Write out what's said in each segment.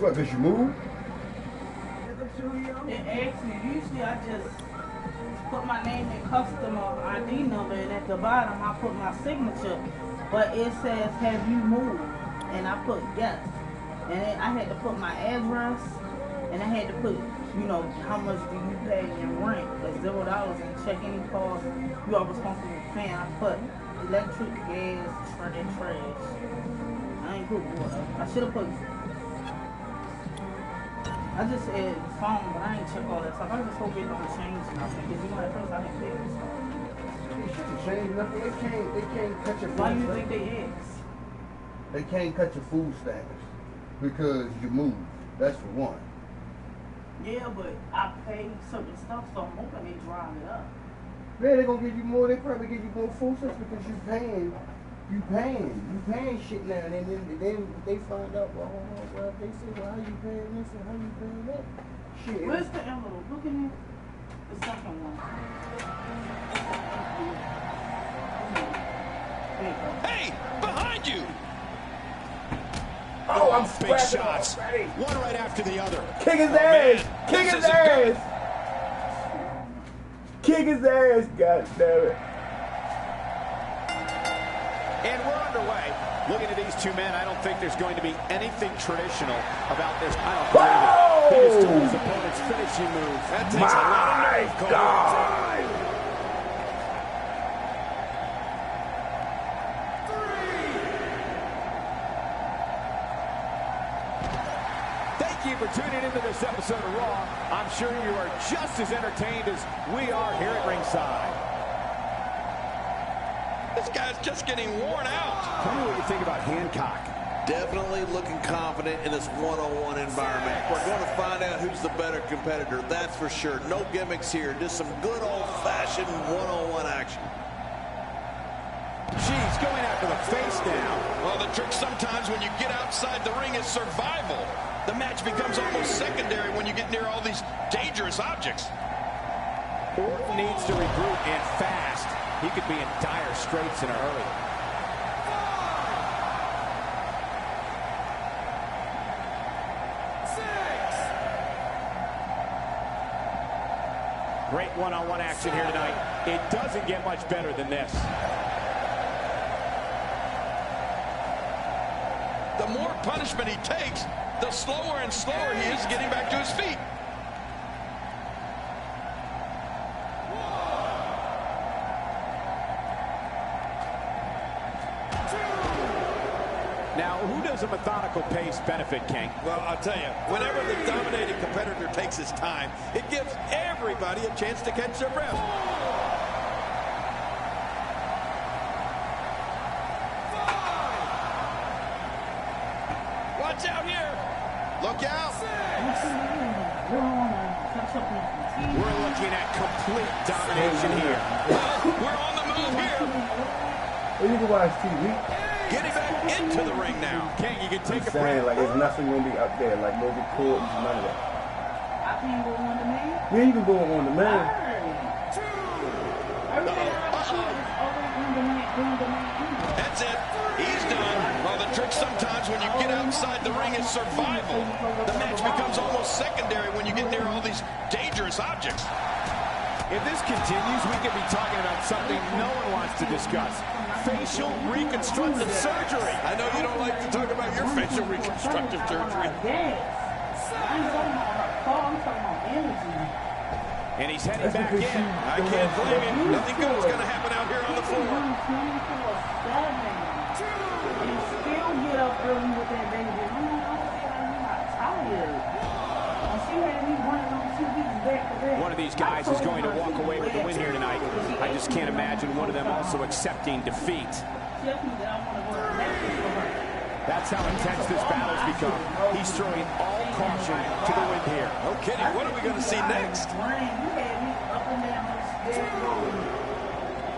What, because you moved? It asks me, usually I just put my name and customer ID number, and at the bottom I put my signature. But it says, have you moved? And I put yes. And then I had to put my address, and I had to put, you know, how much do you pay in rent? That's $0 and check any cost you are responsible for paying. I put electric, gas, and trash. I ain't put water. I should have put. I just said phone, but I ain't check all that stuff. I just hope it don't change nothing. Because you know, at first I didn't pay this stuff. It shouldn't change nothing. They can't cut your food Why you stamps. think they ask? They can't cut your food stamps because you moved. That's for one. Yeah, but I pay certain stuff, so I'm hoping they drive it up. Yeah, they're gonna give you more. They probably give you more food stamps because you paying shit now. And then they find out, well, they say, well, how you paying this and how you paying that? Shit. Where's the envelope? Look in there. The second one. There you go. Hey, behind you! Oh, I'm big scratching shots. already. One right after the other. Kick his ass! Man, Kick this his isn't good. ass! Kick his ass, goddammit. And we're underway. Looking at these two men, I don't think there's going to be anything traditional about this. I don't believe it. He just took his opponent's finishing move. That takes a lot of nerve, Cole. God! Thank you for tuning into this episode of Raw. I'm sure you are just as entertained as we are here at ringside. This guy's just getting worn out. Tell me what you think about Hancock. Definitely looking confident in this one-on-one environment. We're going to find out who's the better competitor, that's for sure. No gimmicks here, just some good old-fashioned one-on-one action. She's going after the face now. Well, the trick sometimes when you get outside the ring is survival. The match becomes almost secondary when you get near all these dangerous objects. Orton needs to regroup and fast. He could be in dire straits in a hurry. Great one-on-one action here tonight. It doesn't get much better than this. The more punishment he takes, the slower and slower he is getting back to his feet. Now, who does a methodical pace benefit, King? Well, I'll tell you, whenever the dominating competitor takes his time, it gives everybody a chance to catch their breath. Watch out here. Look out. We're looking at complete domination here. Well, we're on the move here. Well, you can watch TV. Getting back into the ring now. King, you can take a Saying breath. like there's nothing gonna be up there, like no recordings, none of that. I can't go on demand. Yeah, you can go on demand. Everything I shoot is always on demand. That's it. He's done. Well, the trick sometimes when you get outside the ring is survival. The match becomes almost secondary when you get near all these dangerous objects. If this continues, we could be talking about something no one wants to discuss. Facial reconstructive surgery. I know you don't like to talk about your facial reconstructive surgery. And he's heading back in. I can't blame him. Nothing good is going to happen out here on the floor. And still get up early with that baby. I don't see how you're not tired. And she had me running on 2 weeks back to back. One of these guys is going to walk away with the win here tonight. I just can't imagine one of them also accepting defeat. That's how intense this battle's become. He's throwing all caution to the wind here. No kidding. What are we going to see next? You had me up and down this dead road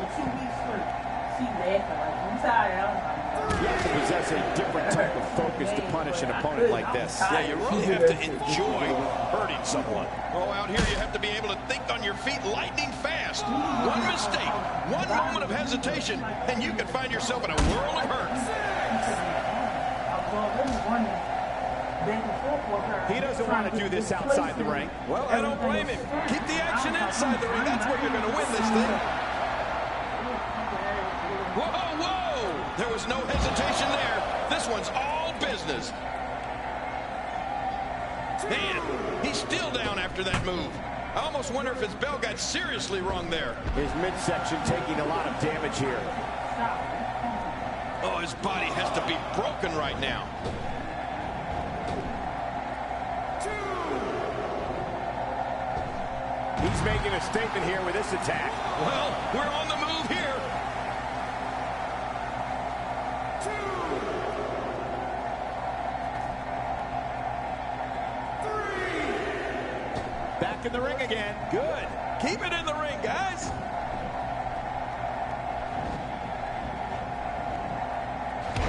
for 2 weeks straight. She laughing like, I'm tired. You have to possess a different type of focus to punish an opponent like this. Yeah, you really have to enjoy hurting someone. Oh, out here you have to be able to think on your feet lightning fast. One mistake, one moment of hesitation, and you can find yourself in a world of hurt. He doesn't want to do this outside the ring. Well, I don't blame him. Keep the action inside the ring. That's where you're going to win this thing. Whoa, whoa! There was no hesitation there. This one's all business. Man, he's still down after that move. I almost wonder if his bell got seriously wrong there. His midsection taking a lot of damage here. Oh, his body has to be broken right now. He's making a statement here with this attack. Well, we're on the move here. Back in the ring again. Good. Keep it in the ring, guys.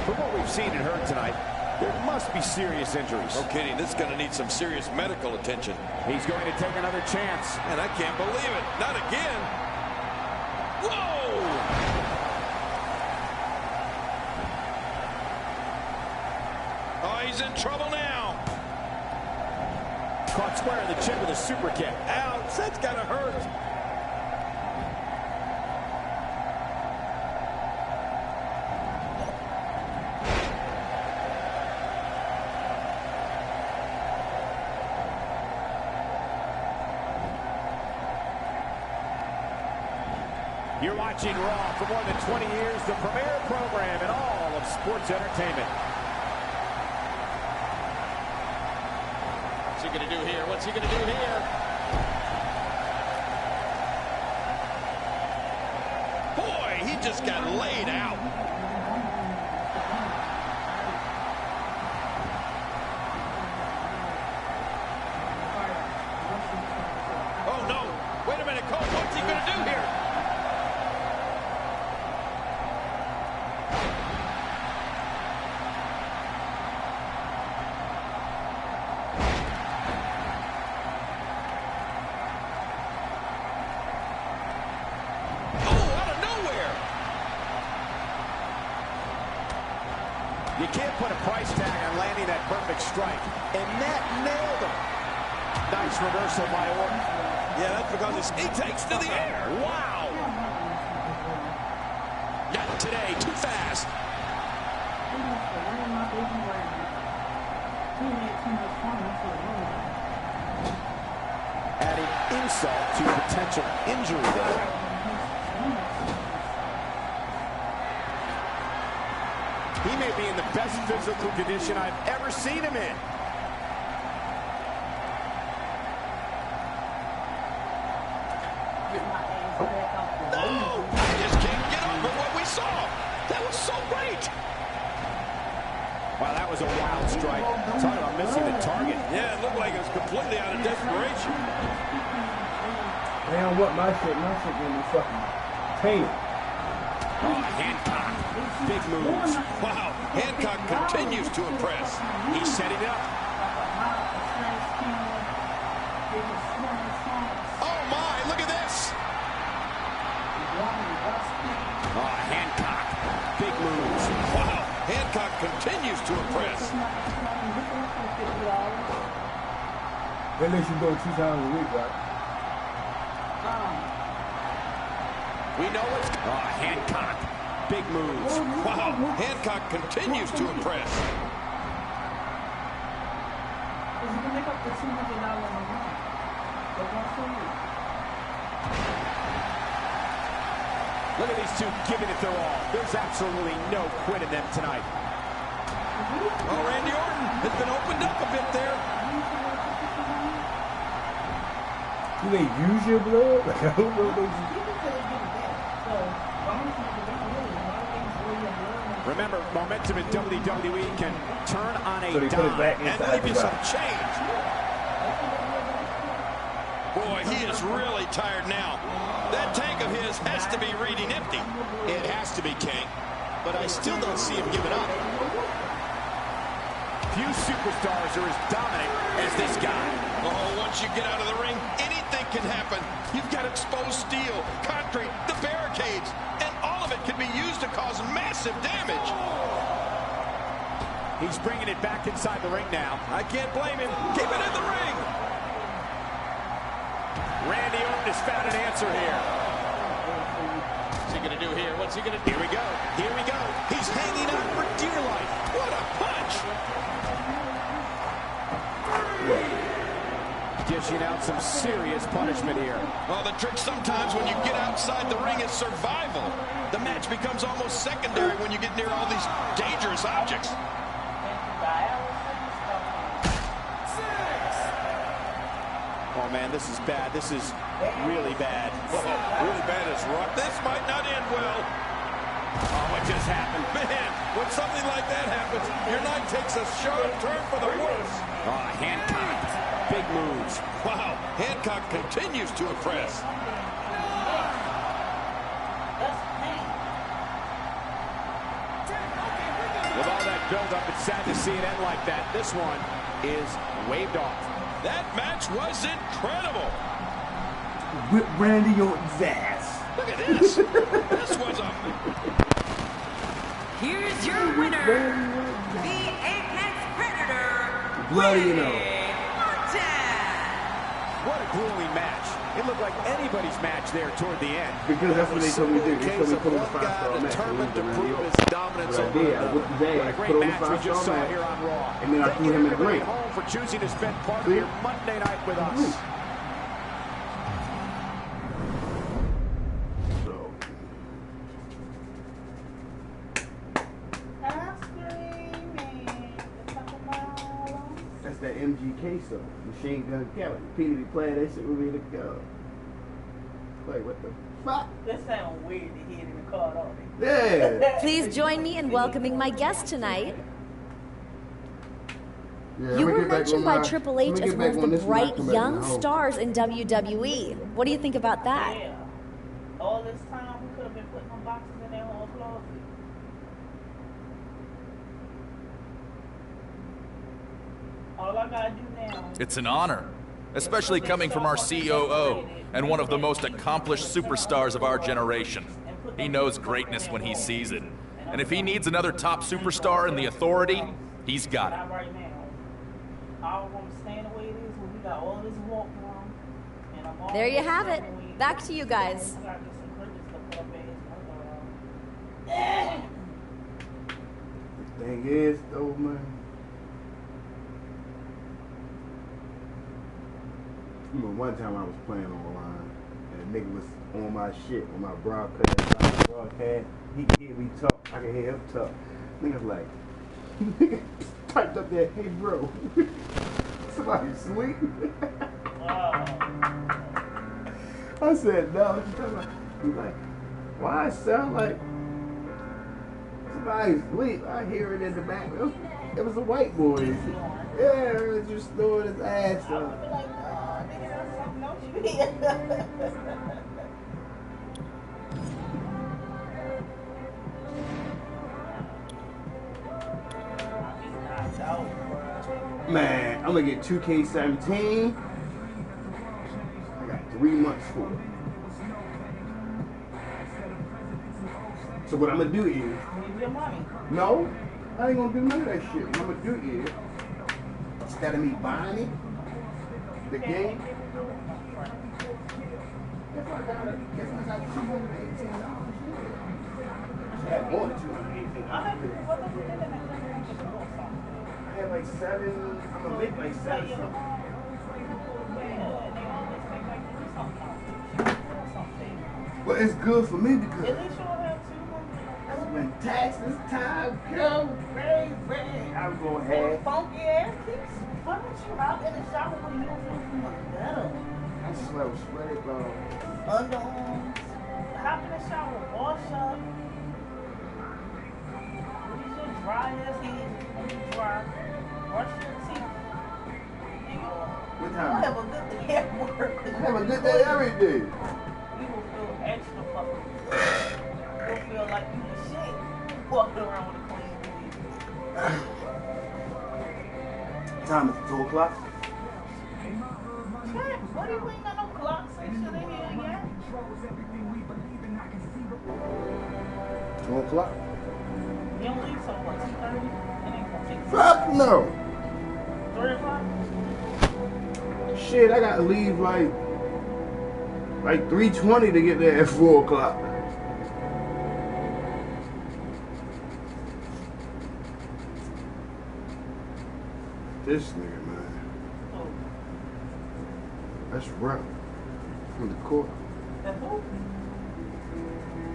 From what we've seen and heard tonight, there must be serious injuries. No kidding. This is going to need some serious medical attention. He's going to take another chance. And I can't believe it. Not again. Whoa! Oh, he's in trouble now. Caught square in the chin with a super kick. Ouch, that's gotta hurt. You're watching Raw. For more than 20 years, the premier program in all of sports entertainment. What's he gonna do here? What's he gonna do here? Boy, he just got laid out. Oh no, wait a minute, Cole, what's he gonna do here? You can't put a price tag on landing that perfect strike. And that nailed him. Nice reversal by Orton. Yeah, that's because he takes to the air. Wow. Not today, too fast. Adding insult to potential injury there. He may be in the best physical condition I've ever seen him in. No! I just can't get over what we saw. That was so great. Wow, that was a wild strike. Talk about missing the target. Yeah, it looked like it was completely out of desperation. Man, what my shit gonna be fucking tainted. Oh, Hancock. Big moves. Wow, Hancock continues to impress. He's setting it up. Oh my, look at this. Oh, Hancock. Big moves. Wow, Hancock continues to impress. They let you go 2 times a week, right? We know it's... Oh, Hancock. Big moves. Wow, Hancock continues to impress. Look at these two giving it their all. There's absolutely no quit in them tonight. Oh, Randy Orton has been opened up a bit there. Do they use your blood? Like, I don't know if they use. Remember, momentum in WWE can turn on a So they put it dime. back And inside maybe the some box. change. Boy, he is really tired now. That tank of his has to be reading empty. It has to be, King. But I still don't see him giving up. Few superstars are as dominant as this guy. Oh, once you get out of the ring, anything can happen. You've got exposed steel, concrete, the barricades, and all of it can be used to cause massive damage. He's bringing it back inside the ring now. I can't blame him. Keep it in the ring. Randy Orton has found an answer here. What's he going to do here? What's he going to do? Here we go. Here we go. He's hanging on for dear life. What a punch. Dishing out some serious punishment here. Well, the trick sometimes when you get outside the ring is survival. The match becomes almost secondary when you get near all these dangerous objects. Oh, man, this is bad. This is really bad. Really bad is rough. This might not end well. Oh, what just happened? Man, when something like that happens, your night takes a sharp turn for the worse. Oh, Hancock. Big moves. Wow, Hancock continues to impress. With all that build-up, it's sad to see it end like that. This one is waved off. That match was incredible. Whip Randy Orton's ass. Look at this. This was a... Here's your winner, the Apex Predator, Bloody, you know. What a grueling match. It looked like anybody's match there toward the end. Because that's what they told me to do. They told me to put on a One guy 5-star match. determined to prove his dominance Right over there, I another. whipped his ass, What a great put on a match we just 5-star saw match. here on Raw. And then I Thank threw you him in the everybody ring. at home for choosing to spend part of See? your Monday night with us. That's that MGK stuff. Machine Gun Kelly. Peter be playing that shit with me to go. Like, what the fuck? That sounds weird to hear it in the car, don't it? Yeah. Please join me in welcoming my guest tonight. Yeah, You I'ma were get back mentioned on by my- Triple I'ma H get as back one on of the this when I bright come back young home. stars in WWE. What do you think about that? Yeah. All this time we could have been putting some boxes in their whole closet. All I gotta do now. It's an honor, especially coming from our COO and one of the most accomplished superstars of our generation. He knows greatness when he sees it. And if he needs another top superstar in the Authority, he's got it. Not right now. I don't want to stand the way it is when we got all this walk room. And I'm all There you have it. Back to you guys. I gotta get some curtains to put up in his window. Thing is, though, man. Remember one time I was playing online and a nigga was on my shit, on my broadcast. He could hear me talk. I could hear him talk. Nigga's like, nigga typed up there, hey bro, somebody asleep? I said, no, what you talking about? He's like, why it sound like somebody's asleep? I hear it in the back. It was a white boy. Yeah, it was just throwing his ass I would up. be like, oh, nigga, that's something else you hear. Man, I'm gonna get 2K17. I got 3 months for it. So what I'm gonna do is, Give your money. no, I ain't gonna do none of that shit. What I'm gonna do is, instead of me buying it, the game, guess I got $218. I had more than $218. I had like 7, I'm gonna make like 7 something. Well, it's good for me because At least you'll have 200. when taxes time come, baby, I'm gonna have. Funky ass kicks. Why don't you hop in the shower when you don't feel too much better? I smell sweaty, bro. Underarms. Hop in the shower, wash up. Use your dry ass head when you dry. Brush your teeth. What You'll time? have a good day at work. Have a good day every day. You will feel extra fucking good. You'll feel like you the shit. Walking around with a clean booty. Time is 2 o'clock. What do you ain't got no clocks and shit in here yet? 2 o'clock. You don't leave till what, 2:30? It ain't gonna Fuck no. 3 o'clock? Shit, I gotta leave like 3:20 to get there at 4 o'clock. This nigga, man. Oh. That's rough. From the court. That's who?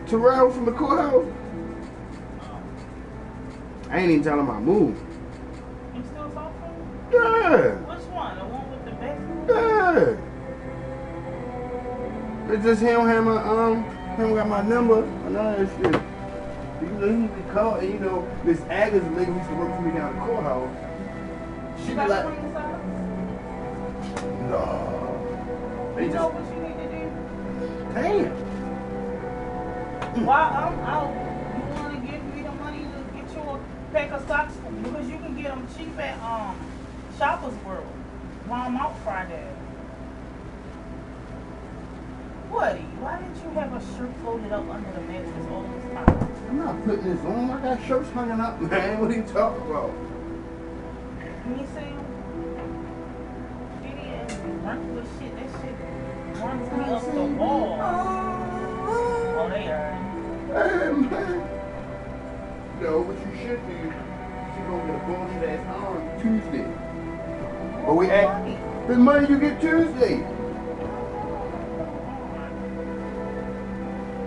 Terrell from the courthouse. I ain't even telling him I moved. You still talking? Yeah. Which one? The one with the basement? Yeah. It's just he don't have my he don't got my number and all that shit. You know, he be called, and you know, Miss Agnes, the lady who used to work for me down the courthouse. She You be got like, to bring this up? no. They You just, know what you need to do? damn. While I'm out, you want to give me the money to get you a pack of socks? Because you can get them cheap at Shoppers World while I'm out Friday. Woody, why didn't you have a shirt folded up under the mattress all this time? I'm not putting this on. I got shirts hanging up, man. What are you talking about? Can you see them? Idiot, wrinkly shit, that shit runs me up the wall. Oh, they are. Hey, man. No, what you should do, she gonna get a bullshit ass on Tuesday. But we act the money you get Tuesday.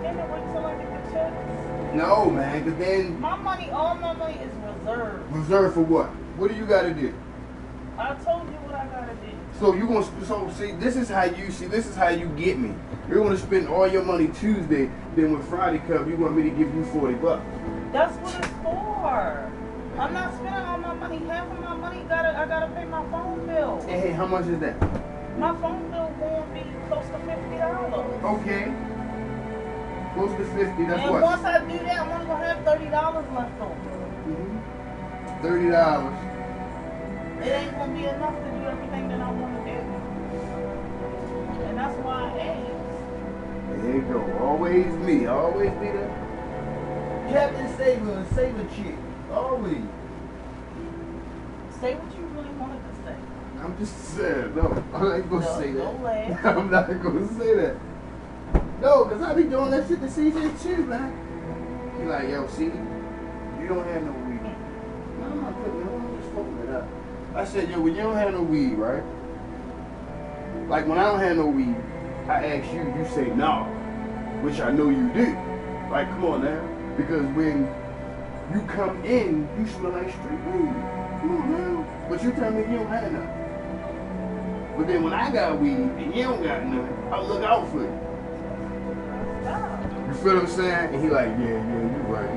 Can they wait till I get the checks? No, man, because then My money, all my money is reserved. reserved for what? What do you got to do? I told you what I gotta do. So you gonna see this is how you get me. You're gonna spend all your money Tuesday, then when Friday comes, you want me to give you $40. That's what it's for. I'm not spending all my money. Half of my money I gotta pay my phone bill. Hey, how much is that? My phone bill gonna be close to $50. Okay. Close to 50, that's And what? once I do that, I'm only gonna have $30 left over. $30. It ain't gonna be enough to do everything that I wanna do. And that's why I asked. There you go. Always me. Always be the Captain Saver, Saver chick. Always. Say what you really wanted to say. I'm just saying, no. I'm not gonna say that. Don't laugh. I'm not gonna say that. No, because I be doing that shit to CJ too, man. He like, yo, see, you don't have no weed. No, I'm not putting it on. I'm just smoking it up. I said, yo, when you don't have no weed, right? Like when I don't have no weed, I ask you, you say no, which I know you do. Like, come on now. Because when you come in, you smell like street weed. Come on now. But you tell me you don't have none. But then when I got weed and you don't got none, I look out for you. You feel what I'm saying? And he like, yeah, you right.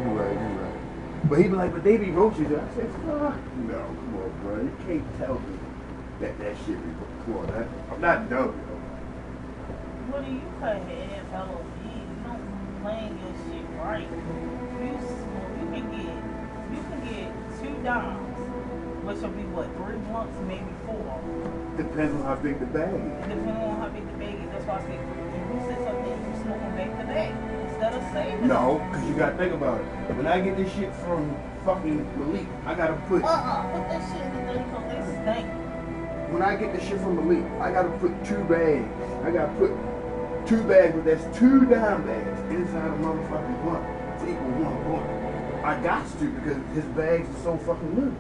But he be like, but they be roaches. I said, fuck no, come on, bro. You can't tell me that shit be, come on, I'm not dumb, yo. What do you cut head fellow weed? You don't plan your shit right. You can get $2, which will be what, 3 blunts, maybe 4. Depends on how big the bag is. Depending on how big the bag is. That's why I say you sit something you smoke them back to back instead of saving. No, because you got to think about it. When I get this shit from fucking Malik, I got to put... Put that shit in the thing because they stink. When I get this shit from Malik, I got to put 2 bags. I got to put 2 bags, but that's 2 dime bags inside a motherfucking blunt to equal 1 blunt. I got to because his bags are so fucking little.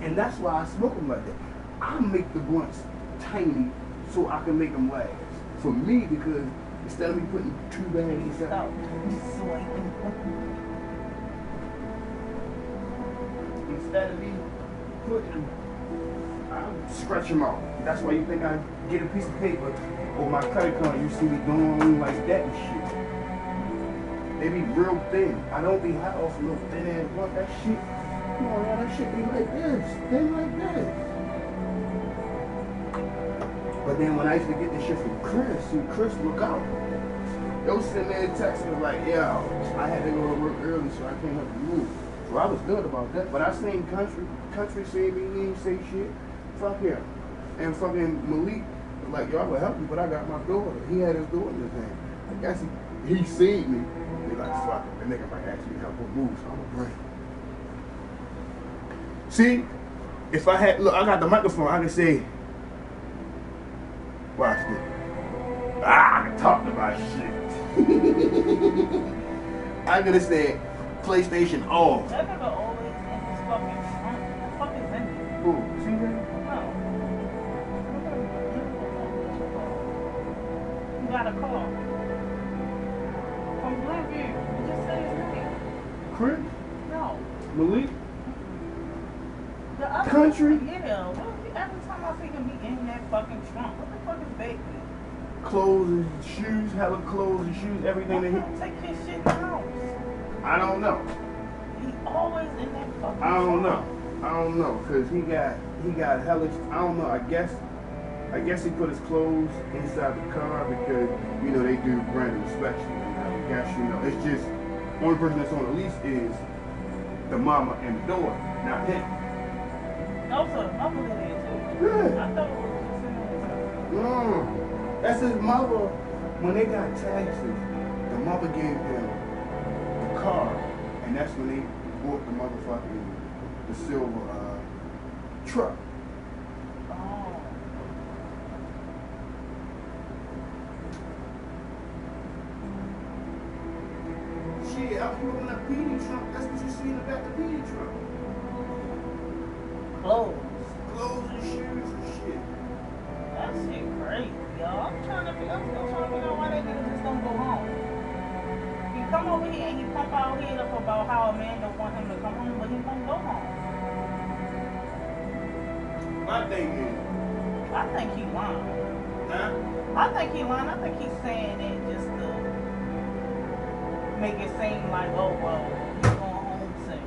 And that's why I smoke them like that. I make the blunts tiny so I can make them last. For me, because instead of me putting 2 bags inside, instead of me putting them, I stretch them out. That's why you think I get a piece of paper or my credit card, you see me going like that and shit. They be real thin. I don't be hot off no thin ass blunt. That shit, come on, man, that shit be like this, thin like this. But then when I used to get this shit from Chris, see Chris look out. Yo sitting there texting me like, yo, I had to go to work early so I can't help you move. So I was good about that. But I seen country say me, he ain't say shit. Fuck him. And fucking Malik was like, yo, I would help you, but I got my daughter. He had his daughter in his hand. I guess he seen me. He like, fuck it. The nigga might actually help him move, so I'm gonna bring him. See, if I had, look, I got the microphone, I can say, watch this. I can talk about shit. I could have said, PlayStation off. That nigga always in his fucking trunk. What the fuck is in there? Who? See that? No. You got a call. From Glenview. You just said his name. Chris? No. Malik? The other Country? Yeah. What, every time I see him, he in that fucking trunk. What the fuck is baby? Clothes and shoes, hella clothes and shoes, everything that he. Take his shit in the house. I don't know. He always in that fucking I don't trunk. know. I don't know, cause he got hella. I don't know. I guess he put his clothes inside the car because you know they do random inspection. I guess you know it's just only person that's on the lease is the mama and the daughter, not him. Also, the mother in there too. Yeah. I thought it was just in there. That's his mother. When they got taxes, the mother gave him the car, and that's when they bought the motherfucking the silver truck. Oh. Shit, I'm moving a PD truck. That's what you see in the back of the PD truck. Clothes. Clothes and shoes and shit. That shit crazy, y'all. I'm still trying to figure out why they niggas just don't go home. He come over here and he pump our head up about how a man don't want him to come home, but he won't go home. My thing is, I think he lying. huh? I think he lying. I think he's saying it just to make it seem like, oh, well, he's going home soon.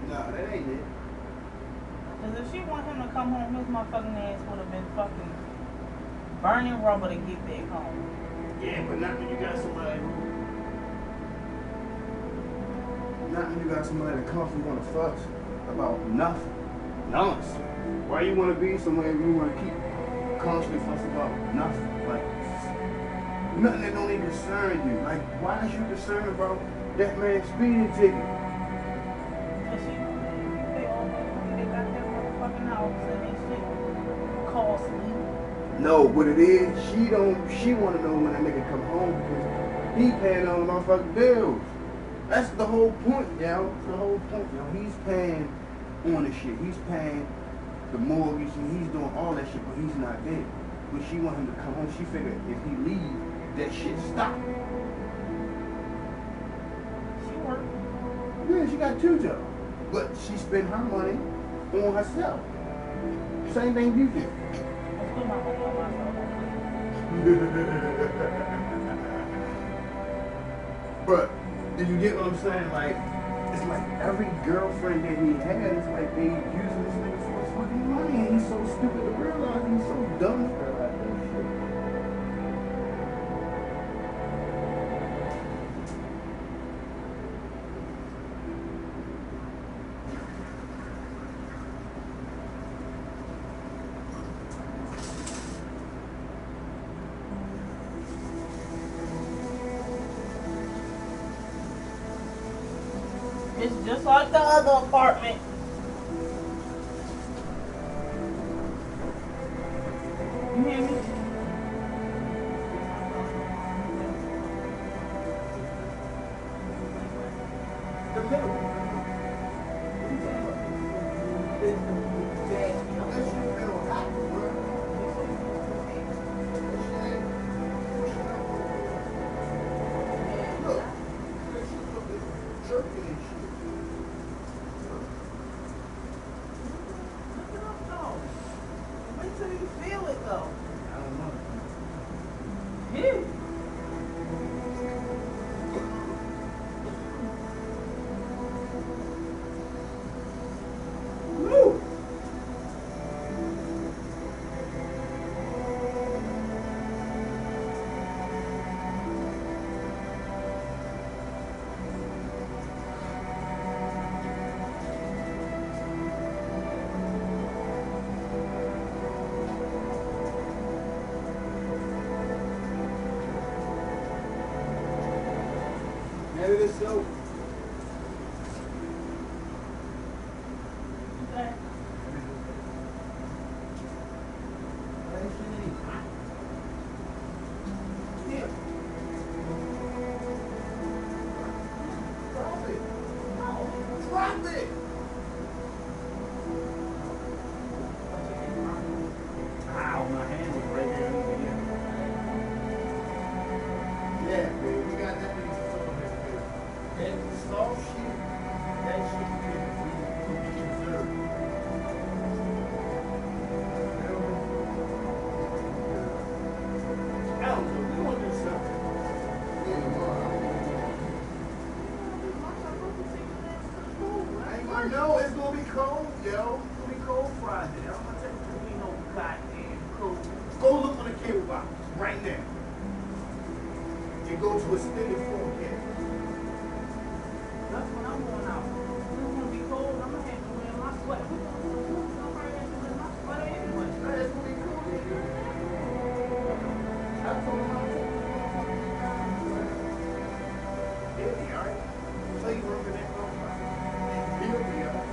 Nah, that ain't it. Because if she want him to come home, his motherfucking ass would have been fucking burning rubber to get back home. Yeah, but not when you got somebody who. Not when you got somebody that constantly want to fuss about nothing. Nonsense. Why you want to be somewhere you want to keep constantly fussing about nothing? Like, nothing that don't even concern you. Like, why is you concerned about that man's speeding ticket? Because she pay all that money, they got that motherfucking house and that shit costly. No, what it is, she want to know when that nigga come home because he paying all the motherfucking bills. That's the whole point, yo. That's the whole point, yo. He's paying on the shit. He's paying the mortgage and he's doing all that shit, but he's not there. But she want him to come home. She figured if he leave, that shit stop. She worked. Yeah, she got 2 jobs. But she spent her money on herself. Same thing you do. I spent my money on myself. But did you get what I'm saying? Like, it's like every girlfriend that he had, it's like they using this nigga for his fucking money, and he's so stupid to realize, he's so dumb to realize that shit. It's just like the other apartment. You hear me? The middle. Wait till you feel it though. I don't know. Yeah. Woo! Maybe this so. Drop it. Ow, my hand was right here. Yeah, baby, we got that thing. That soft shit, that shit is preserved. I don't know, we want to do something. I know it's gonna be cold, yo. It's gonna be cold Friday. I'm gonna tell you, we know goddamn cold. Go look on the cable box right now. And go to extended forecast. That's when I'm going out. It's gonna be cold. I'm gonna have to wear my sweater. I'm probably have to wear my sweater anyway. It's gonna be cold. I told him I'll take it. He'll be alright. So you working that room? He'll be alright.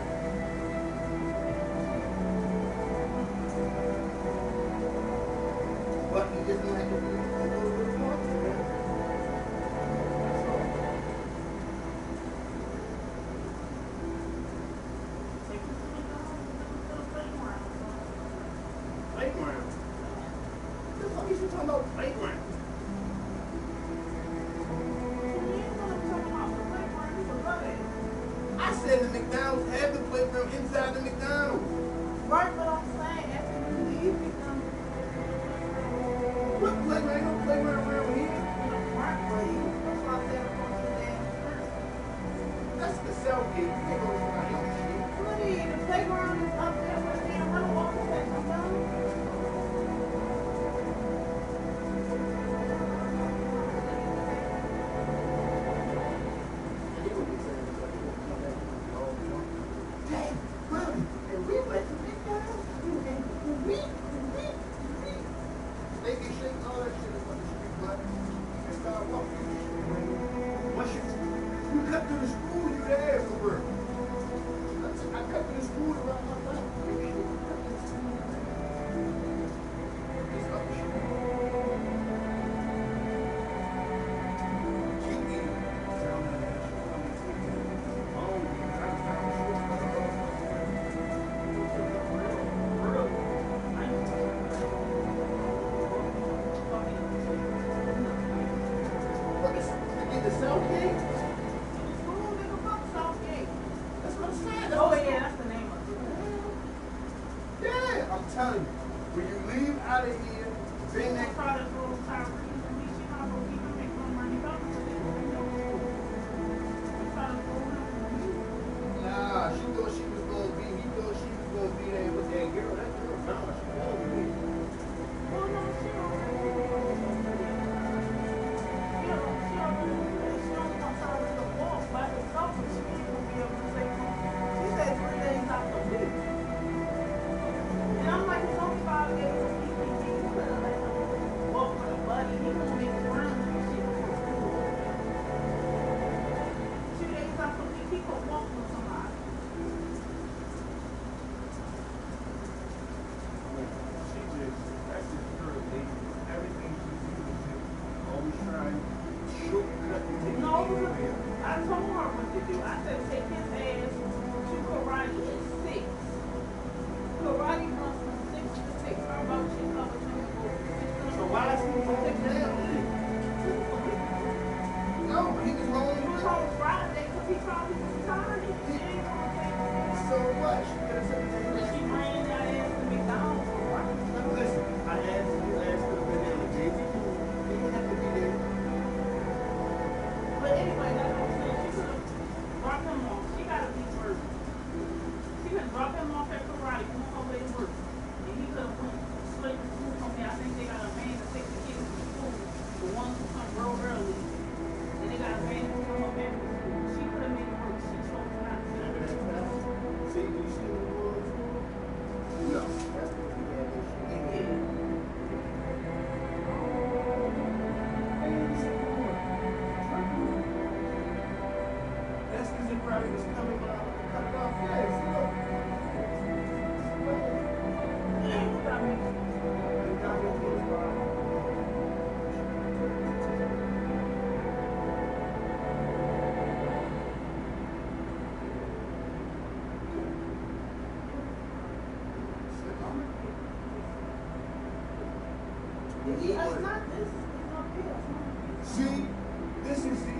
But he just gonna have to be a little bit more. Playground. What the fuck is you talking about playground? I said the McDonald's had the playground inside the McDonald's. Right, but I'm saying after you leave, because What playground? Ain't no playground around here. right, but you that's why I said I'm going to the damn church. That's the South Gate. You can't go to somebody else's shit. Honey, the playground is up there where the damn running walk is at. I'm done. Hey, mommy, and we went to McDonald's. And we they can shake all that shit up on the street, but and start walking. Once you cut through the school, you there for real. I cut through the school around my back. It's up the street. Keep eating. The South Gate? That's what I'm saying. Oh, yeah, that's the name of it. Yeah, I'm telling you. When you leave out of here, been that Try to throw Tyrese and me, she not gonna keep him make no money. Try to throw him. nah, she thought she was gonna be, he thought she was gonna be there with that girl. That girl, nah, she over me. Oh, no, she already. She only gonna try to walk by herself, but she ain't gonna be able to say, she said 3 days out the week. And I'm like, it's only 5 days a week. You could have let him walk with a buddy. He gonna make friends and shit for school. 2 days out the week, he could walk with somebody. She just, that's just her, lady. Everything she do is just always trying to shortcut and take No, it anywhere. I told her what to do. I said take his ass to karate at 6. Karate runs from 6 to 6. How about you cover 24? So why is he home now? No, he was home. He was home Friday because he probably was tired. She ain't gonna take it. So what? She could have said to him, She ran that ass to McDonald's for breakfast. listen, I asked you last could have been there with JV. He didn't have to be there. But anyway, that's what I'm saying. She could have dropped him off. She got to be work. She could have dropped him off at karate, on her way to work. And he could have went straight to school from there. I think they got a van to take the kids to school. The ones who come real early. And they got a van to come up back to school. She could have made it work. She chose not to. Remember that time? See, you see what it was? No. That's what he had this shit. Yeah. That's because it probably was coming by and cut it off. Yes, look. Yeah, you got me. It got me close by. That's not this. It's up here. See, this is the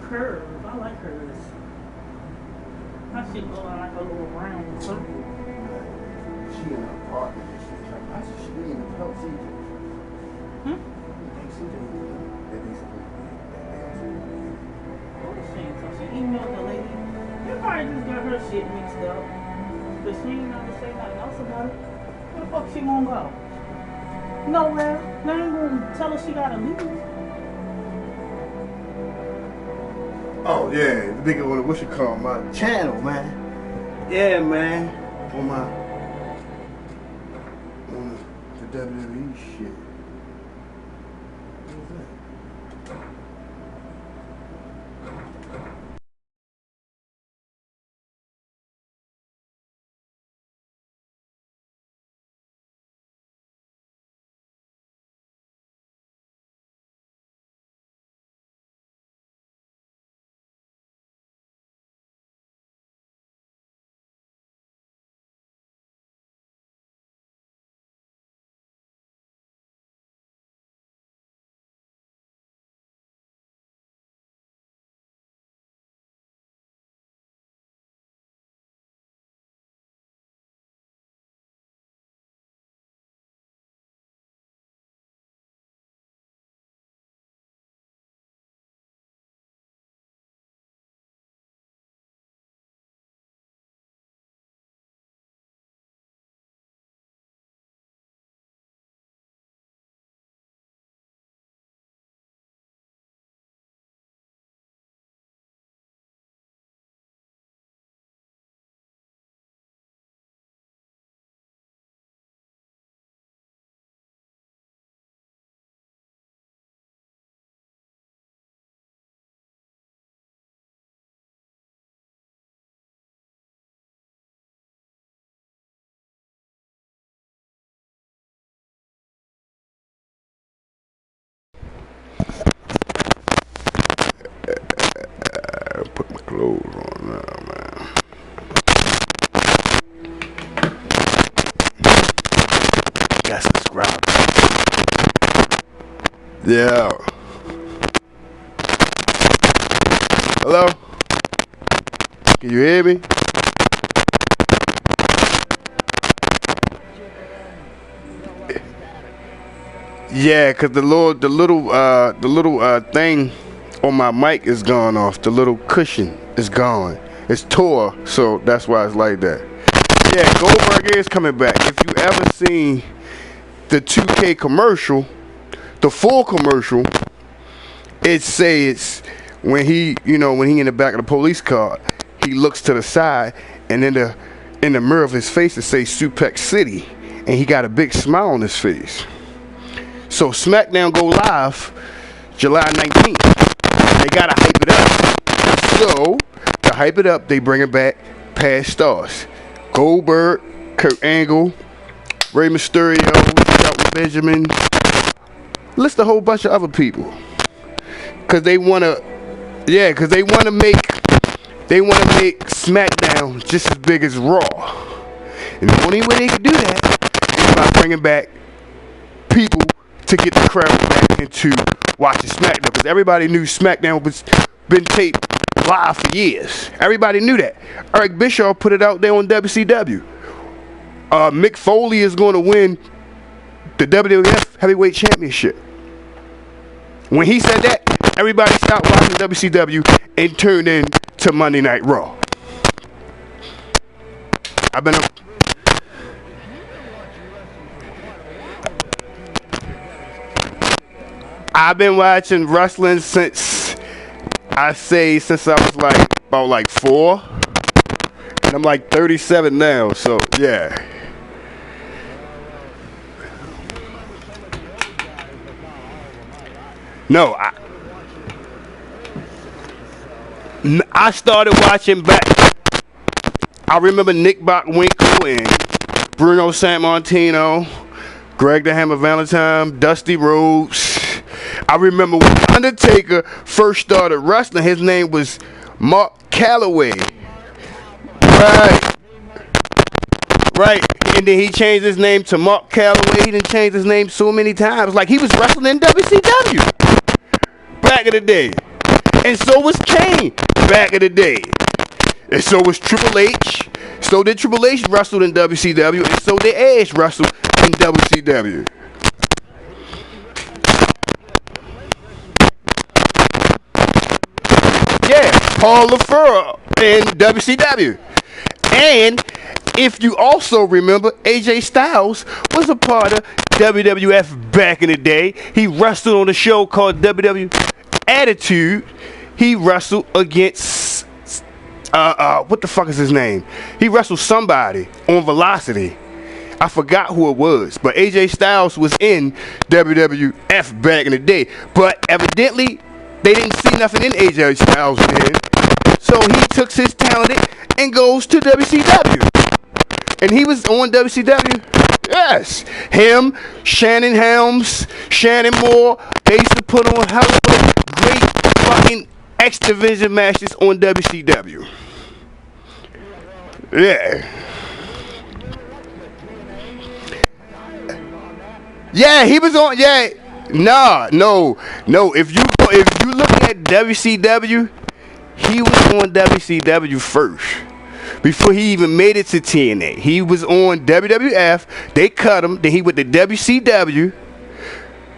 Curve. I like curves. I should go on like a little round circle. She in an apartment and shit. Like, I should be in the help CJ. Hmm? So she emailed the lady. They probably just got her shit mixed up. But she ain't never say nothing else about it. Where the fuck she gonna go? Nowhere. They ain't gonna tell her she gotta leave. Oh yeah, the nigga on what you call my channel, man. Yeah, man. On the WWE shit. What was that? Put my clothes on now, man. That's subscribe. Yeah. Hello? Can you hear me? Yeah, cause the little thing on my mic is gone off. The little cushion is gone. It's tore, so that's why it's like that. Yeah, Goldberg is coming back. If you ever seen the 2K commercial, the full commercial, it says when he in the back of the police car, he looks to the side, and in the mirror of his face it says Suplex City, and he got a big smile on his face. So SmackDown go live July 19th. They gotta hype it up. So to hype it up, they bring back past stars: Goldberg, Kurt Angle, Rey Mysterio, Shelton Benjamin. List a whole bunch of other people. Cause they wanna make SmackDown just as big as Raw. And the only way they can do that is by bringing back people to get the crowd back into watching SmackDown. Because everybody knew SmackDown was been taped live for years. Everybody knew that. Eric Bischoff put it out there on WCW. Mick Foley is going to win the WWF Heavyweight Championship. When he said that, everybody stopped watching WCW and turned in to Monday Night Raw. I've been watching wrestling since I say since I was like about like 4, and I'm like 37 now. So yeah. No, I started watching back. I remember Nick Bockwinkel and Bruno Sammartino, Greg the Hammer Valentine, Dusty Rhodes. I remember when Undertaker first started wrestling, his name was Mark Calloway. Right. And then he changed his name to Mark Calloway. He didn't change his name so many times. Like he was wrestling in WCW back in the day. And so was Kane back in the day. And so was Triple H. So did Triple H wrestled in WCW. And so did Edge wrestled in WCW. Yeah, Paul LaFleur in WCW. And if you also remember, AJ Styles was a part of WWF back in the day. He wrestled on a show called WW Attitude. He wrestled against, what the fuck is his name? He wrestled somebody on Velocity. I forgot who it was, but AJ Styles was in WWF back in the day. But evidently, they didn't see nothing in AJ Styles then. So he took his talent and goes to WCW. And he was on WCW. Yes. Him, Shannon Helms, Shannon Moore. They used to put on hell of great fucking X Division matches on WCW. Yeah. Yeah, he was on. Yeah. No. If you look at WCW, he was on WCW first. Before he even made it to TNA. He was on WWF. They cut him. Then he went to WCW.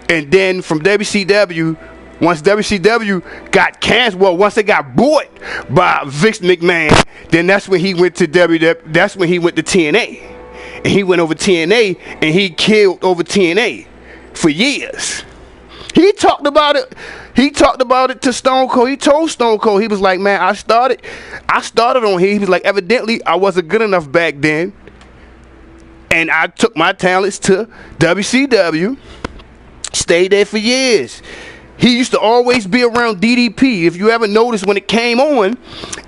And then from WCW, once WCW got canceled, well, once they got bought by Vince McMahon, then that's when he went to WWF. That's when he went to TNA. And he went over TNA, and he killed over TNA for years. He talked about it. He talked about it to Stone Cold. He told Stone Cold, he was like, man, I started on here. He was like, evidently, I wasn't good enough back then. And I took my talents to WCW. Stayed there for years. He used to always be around DDP. If you ever noticed when it came on,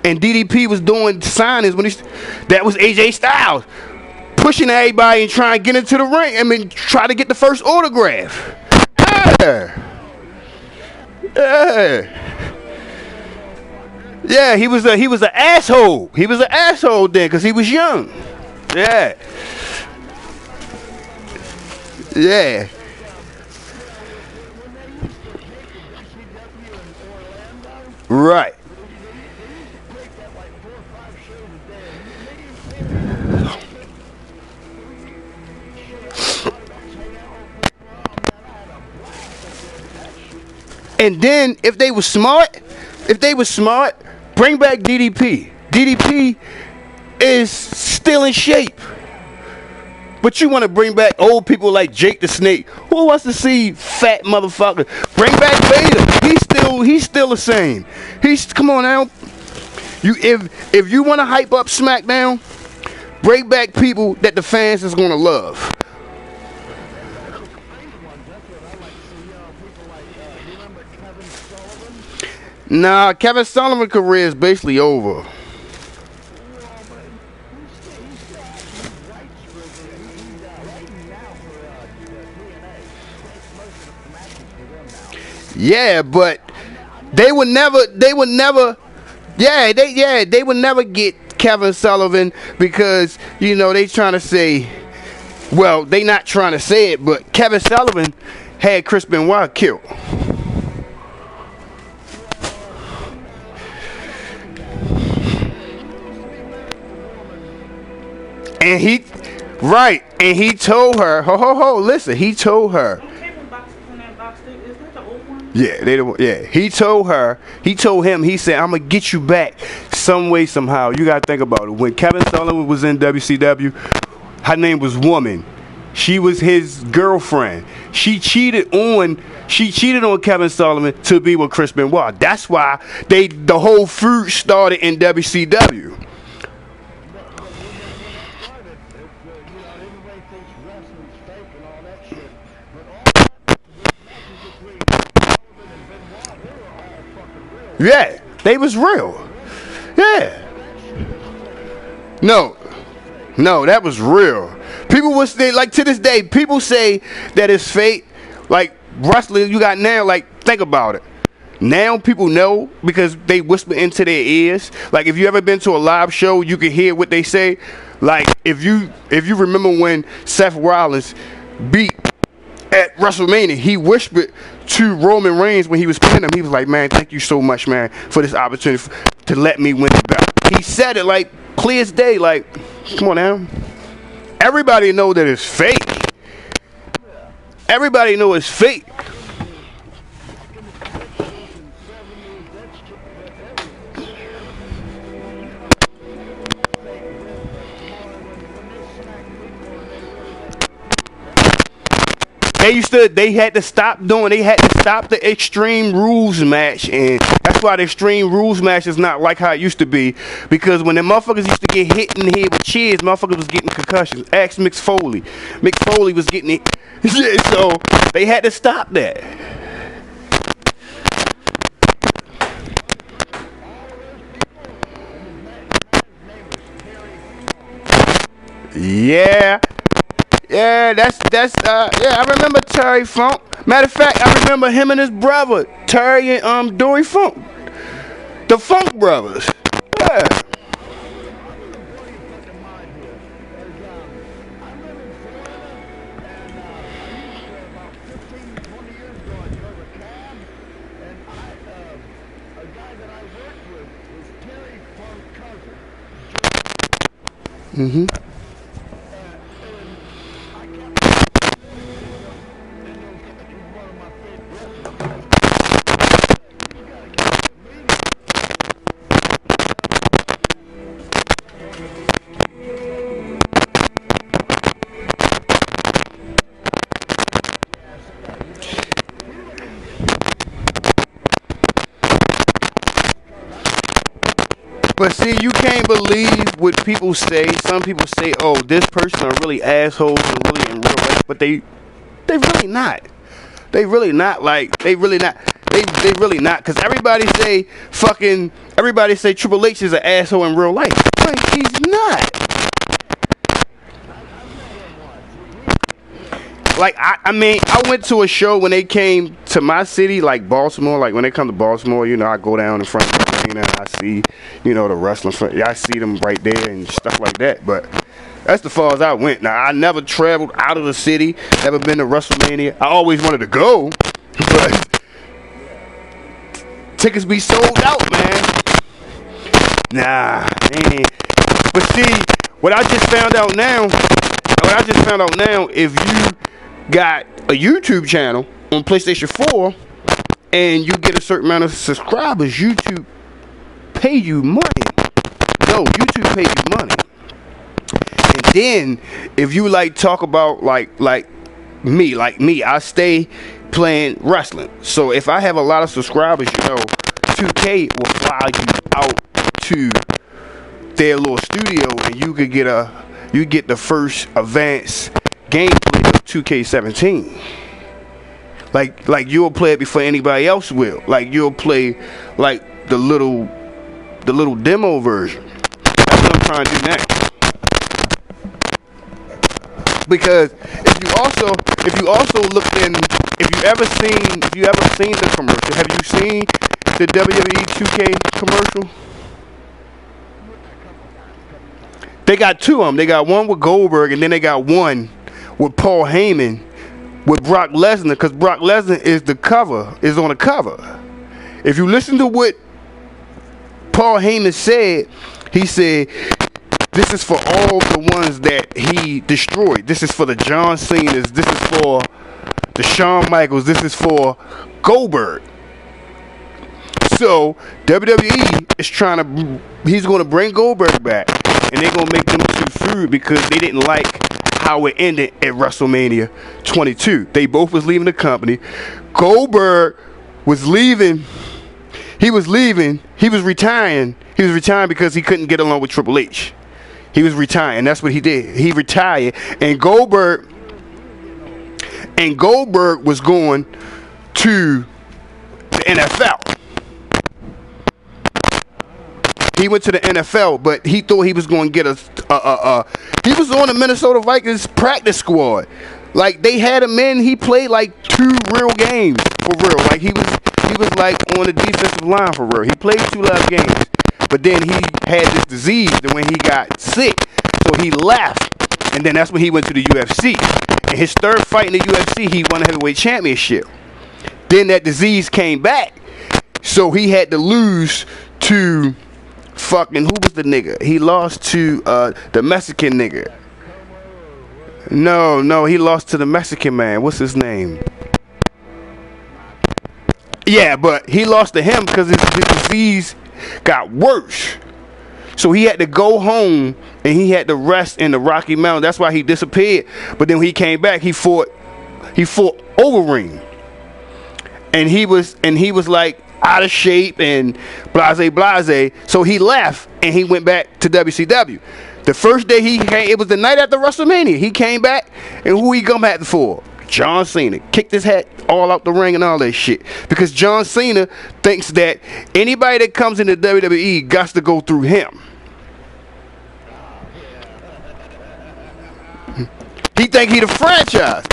and DDP was doing signings, that was AJ Styles. Pushing everybody and trying to get into the ring. I mean, try to get the first autograph. Yeah, he was an asshole. He was an asshole then because he was young. Yeah. Right. And then if they were smart, bring back DDP. DDP is still in shape. But you want to bring back old people like Jake the Snake. Who wants to see fat motherfucker? Bring back Vader. He's still the same. Come on now. If you want to hype up SmackDown, bring back people that the fans is gonna love. Nah, Kevin Sullivan's career is basically over. Yeah, but they would never get Kevin Sullivan because, you know, they trying to say, well, they not trying to say it, but Kevin Sullivan had Chris Benoit killed. And he told her, listen, he told her. Yeah, he told him, he said, I'm gonna get you back some way, somehow. You gotta think about it. When Kevin Sullivan was in WCW, her name was Woman. She was his girlfriend. She cheated on Kevin Sullivan to be with Chris Benoit. That's why the whole feud started in WCW. Yeah, they was real. Yeah. No, that was real. People would say, like, to this day, people say that it's fake. Like, wrestling you got now, like, think about it. Now people know because they whisper into their ears. Like, if you ever been to a live show, you can hear what they say. Like, if you remember when Seth Rollins beat at WrestleMania, he whispered to Roman Reigns when he was pinning him. He was like, man, thank you so much, man, for this opportunity to let me win the belt. He said it like clear as day. Like, come on now. Everybody know that it's fake. Everybody know it's fake. They had to stop the Extreme Rules match, and that's why the Extreme Rules match is not like how it used to be, because when the motherfuckers used to get hit in the head with chairs, motherfuckers was getting concussions. Ask Mick Foley. Mick Foley was getting it. So they had to stop that. Yeah, I remember Terry Funk. Matter of fact, I remember him and his brother, Terry and Dory Funk. The Funk brothers. Yeah. Mm-hmm. But see, you can't believe what people say. Some people say, "Oh, this person are really assholes and really in real life," but they really not. They really not. Like, they really not. They really not. Cause everybody say Triple H is an asshole in real life. Like, he's not. Like, I mean, I went to a show when they came to my city, like Baltimore. Like, when they come to Baltimore, you know, I go down in front of the arena and I see, you know, the wrestling. I see them right there and stuff like that. But that's the far as I went. Now, I never traveled out of the city, never been to WrestleMania. I always wanted to go, but tickets be sold out, man. Nah, man. But see, what I just found out now, if you got a YouTube channel on PlayStation 4 and you get a certain amount of subscribers, YouTube pay you money. No, YouTube pay you money. And then if you like talk about like me, I stay playing wrestling. So if I have a lot of subscribers, you know, 2K will fly you out to their little studio and you get the first advanced gameplay of 2K17. Like you'll play it before anybody else will. Like, you'll play like the little demo version. That's what I'm trying to do next. Because if you also looked in, if you ever seen the commercial, have you seen the WWE 2K commercial? They got two of them. They got one with Goldberg, and then they got one with Paul Heyman with Brock Lesnar, because Brock Lesnar is on the cover. If you listen to what Paul Heyman said, he said, this is for all the ones that he destroyed. This is for the John Cena's. This is for the Shawn Michaels. This is for Goldberg. So WWE is he's going to bring Goldberg back, and they're going to make them two feud because they didn't like how it ended at WrestleMania 22. They both was leaving the company. Goldberg was leaving. He was leaving. He was retiring. He was retiring because he couldn't get along with Triple H. He was retiring. That's what he did. He retired. And Goldberg was going to the NFL. He went to the NFL, but he thought he was going to get he was on the Minnesota Vikings practice squad. Like, they had him in. He played like 2 real games for real. Like, he was like on the defensive line for real. He played 2 live games, but then he had this disease. And when he got sick, so he left, and then that's when he went to the UFC. And his 3rd fight in the UFC, he won a heavyweight championship. Then that disease came back, so he had to lose to fucking, who was the nigga? He lost to the Mexican nigga. No, he lost to the Mexican man. What's his name? Yeah, but he lost to him because his disease got worse. So he had to go home and he had to rest in the Rocky Mountains. That's why he disappeared. But then when he came back, he fought Overeem. And he was like out of shape and blase. So he left and he went back to WCW. The first day he came, it was the night after WrestleMania. He came back, and who he come back for? John Cena. Kicked his hat all out the ring and all that shit. Because John Cena thinks that anybody that comes into WWE got to go through him. He think he the franchise.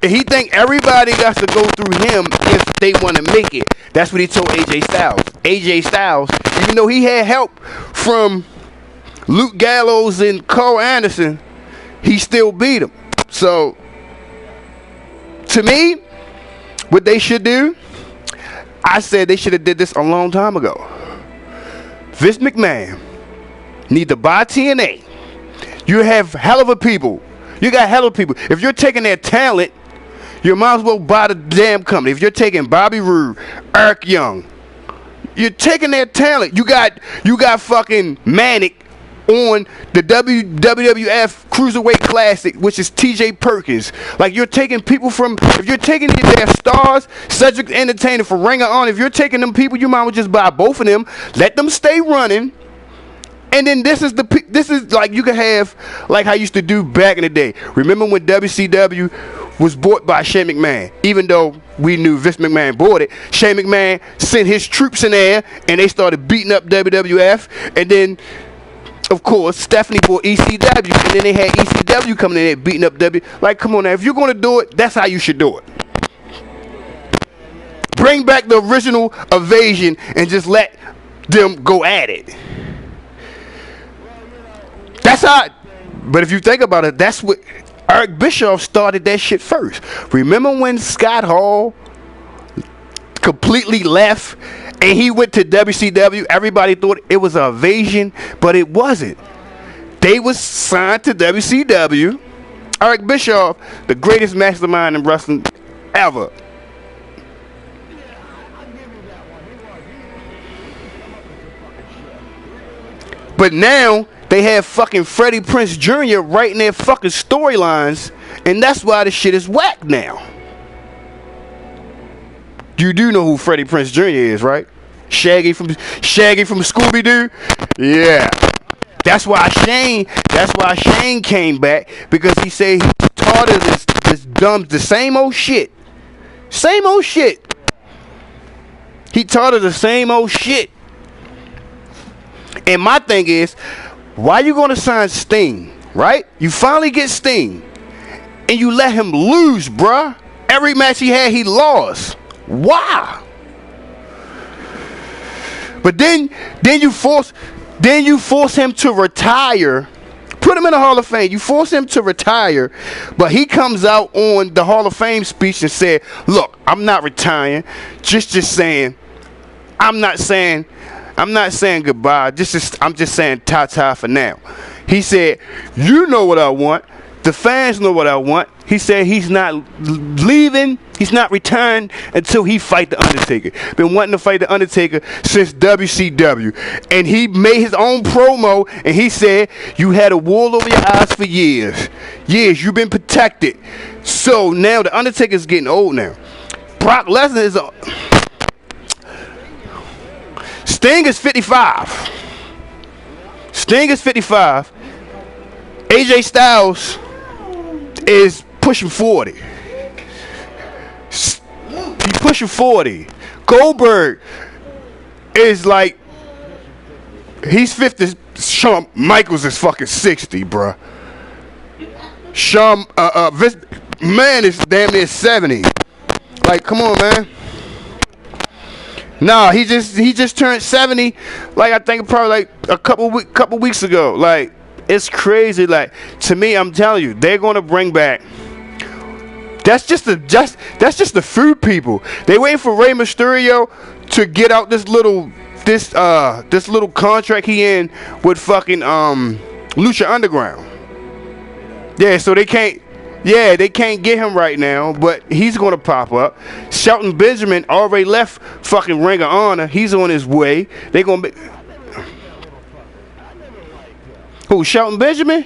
And he think everybody got to go through him if they want to make it. That's what he told AJ Styles. AJ Styles, even though he had help from Luke Gallows and Carl Anderson, he still beat him. So, to me, what they should do, I said they should have did this a long time ago. Vince McMahon need to buy TNA. You have hell of a people. You got hell of people. If you're taking their talent, you might as well buy the damn company. If you're taking Bobby Roode, Eric Young, you're taking their talent. You got fucking Manic on the WWF Cruiserweight Classic, which is TJ Perkins. Like, you're taking people from, if you're taking their stars, Cedric the Entertainer for Ring of Honor, if you're taking them people, you might as well just buy both of them, let them stay running. And then this is like, you can have like how I used to do back in the day. Remember when WCW was bought by Shane McMahon? Even though we knew Vince McMahon bought it, Shane McMahon sent his troops in there and they started beating up WWF. And then, of course, Stephanie bought ECW, and then they had ECW coming in there beating up W. Like, come on now, if you're going to do it, that's how you should do it. Bring back the original Invasion and just let them go at it. That's how. But if you think about it, that's what Eric Bischoff started that shit first. Remember when Scott Hall completely left and he went to WCW? Everybody thought it was an invasion, but it wasn't. They was signed to WCW. Eric Bischoff, the greatest mastermind in wrestling ever. But now they have fucking Freddie Prinze Jr. writing their fucking storylines, and that's why the shit is whack now. You do know who Freddie Prinze Jr. is, right? Shaggy from Scooby-Doo? Yeah. That's why Shane came back, because he said he taught us the same old shit. Same old shit. He taught us the same old shit. And my thing is, why you gonna sign Sting, right? You finally get Sting, and you let him lose, bruh. Every match he had, he lost. Why? But then you force him to retire. Put him in the Hall of Fame. You force him to retire, but he comes out on the Hall of Fame speech and said, "Look, I'm not retiring. Just saying. I'm not saying goodbye. I'm just saying ta-ta for now." He said, "You know what I want. The fans know what I want. He said he's not leaving. He's not retiring until he fight The Undertaker. Been wanting to fight The Undertaker since WCW. And he made his own promo, and he said, you had a wool over your eyes for years. Years, you've been protected. So now The Undertaker's getting old now. Brock Lesnar is a... Sting is 55. Sting is 55. AJ Styles is pushing 40. He's pushing 40. Goldberg is like, he's 50. Shawn Michaels is fucking 60, bruh. Vince McMahon is damn near 70. Like, come on, man. Nah, he just turned 70. Like, I think probably like a couple weeks ago. Like, it's crazy. Like, to me, I'm telling you, they're gonna bring back. That's just the food people. They waiting for Rey Mysterio to get out this little contract he in with fucking Lucha Underground. Yeah, so they can't get him right now, but he's gonna pop up. Shelton Benjamin already left fucking Ring of Honor. He's on his way. They gonna be who? Shelton Benjamin?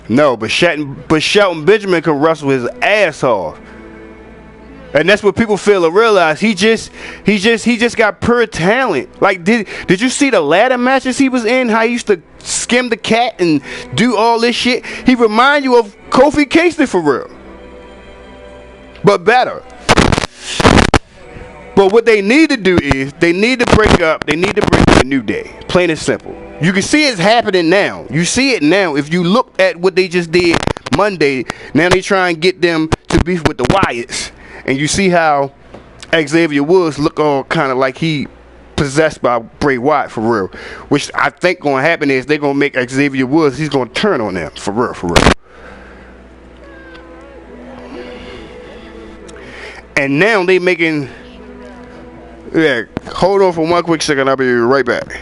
No, but Shelton Benjamin can wrestle his ass off. And that's what people fail to realize. He just got pure talent. Like, did you see the ladder matches he was in? How he used to skim the cat and do all this shit? He remind you of Kofi Kingston for real, but better. But what they need to do is they need to break up. They need to bring up a New Day. Plain and simple. You can see it's happening now. You see it now. If you look at what they just did Monday, now they try and get them to beef with the Wyatts. And you see how Xavier Woods look all kind of like he possessed by Bray Wyatt for real. Which I think going to happen is they're going to make Xavier Woods, he's going to turn on them for real, for real. And now they making... Yeah, hold on for one quick second. I'll be right back.